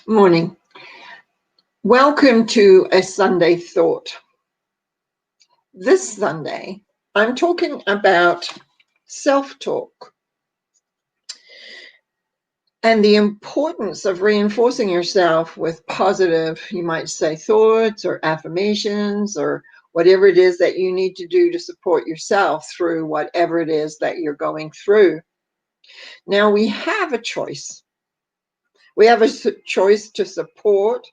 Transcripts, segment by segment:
Morning. Welcome to a Sunday thought. This Sunday, I'm talking about self-talk and the importance of reinforcing yourself with positive, you might say, thoughts or affirmations or whatever it is that you need to do to support yourself through whatever it is that you're going through. Now, we have a choice. We have a choice to support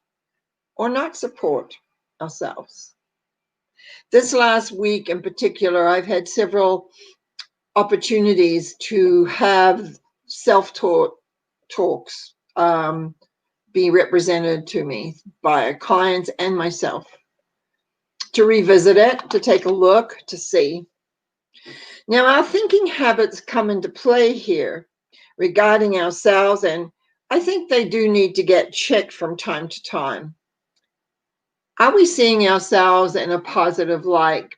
or not support ourselves. This last week in particular, I've had several opportunities to have self-taught talks be represented to me by clients and myself, to revisit it, to take a look, to see. Now, our thinking habits come into play here regarding ourselves, and I think they do need to get checked from time to time. Are we seeing ourselves in a positive light?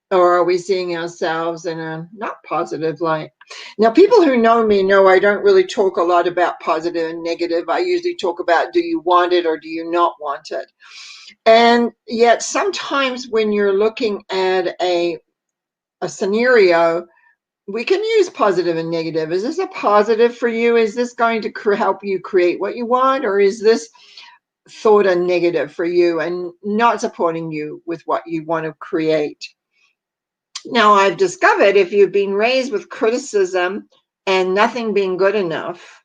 Or are we seeing ourselves in a not positive light? Now, people who know me know I don't really talk a lot about positive and negative. I usually talk about, do you want it or do you not want it? And yet sometimes when you're looking at a scenario, we can use positive and negative. Is this a positive for you? Is this going to help you create what you want? Or is this thought a negative for you and not supporting you with what you want to create? Now, I've discovered if you've been raised with criticism and nothing being good enough,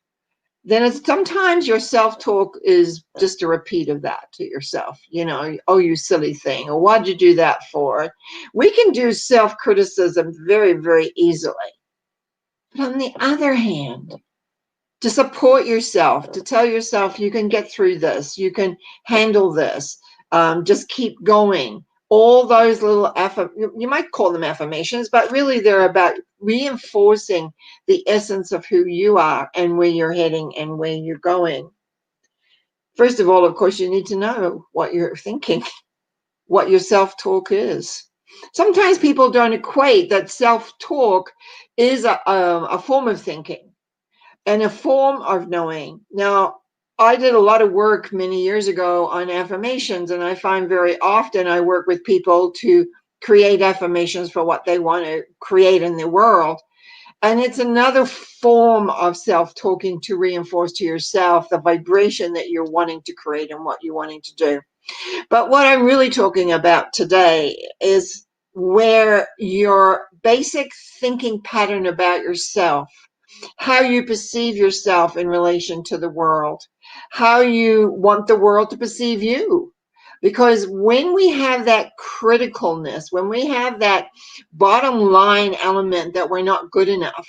then it's sometimes your self-talk is just a repeat of that to yourself. You know, oh, you silly thing, or why'd you do that for? We can do self-criticism very, very easily. But on the other hand, to support yourself, to tell yourself you can get through this, you can handle this, just keep going. All those little, you might call them affirmations, but really they're about reinforcing the essence of who you are and where you're heading and where you're going. First of all, of course, you need to know what you're thinking, what your self-talk is. Sometimes people don't equate that self-talk is a form of thinking and a form of knowing. Now, I did a lot of work many years ago on affirmations, and I find very often I work with people to create affirmations for what they want to create in the world. And it's another form of self-talking to reinforce to yourself the vibration that you're wanting to create and what you're wanting to do. But what I'm really talking about today is where your basic thinking pattern about yourself, how you perceive yourself in relation to the world, how you want the world to perceive you. Because when we have that criticalness, when we have that bottom line element that we're not good enough,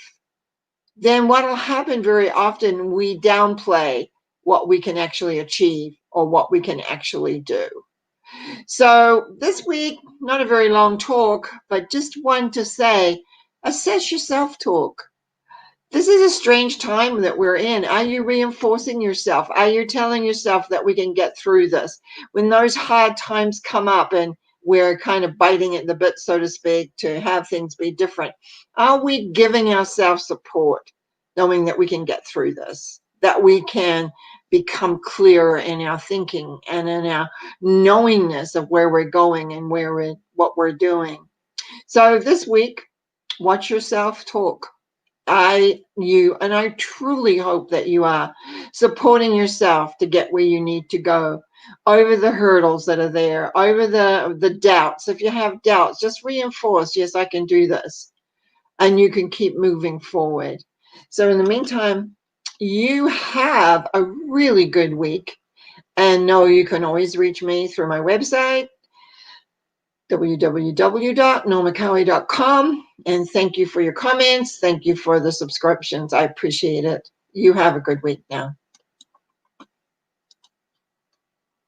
then what will happen very often, we downplay what we can actually achieve or what we can actually do. So this week, not a very long talk, but just one to say, assess your self-talk. This is a strange time that we're in. Are you reinforcing yourself? Are you telling yourself that we can get through this? When those hard times come up and we're kind of biting at the bit, so to speak, to have things be different, are we giving ourselves support, knowing that we can get through this, that we can become clearer in our thinking and in our knowingness of where we're going and what we're doing? So this week, watch yourself talk. I truly hope that you are supporting yourself to get where you need to go, over the hurdles that are there, over the doubts. If you have doubts, just reinforce, yes, I can do this. And you can keep moving forward. So in the meantime, you have a really good week. And know you can always reach me through my website, www.normacowie.com. And thank you for your comments. Thank you for the subscriptions. I appreciate it. You have a good week now.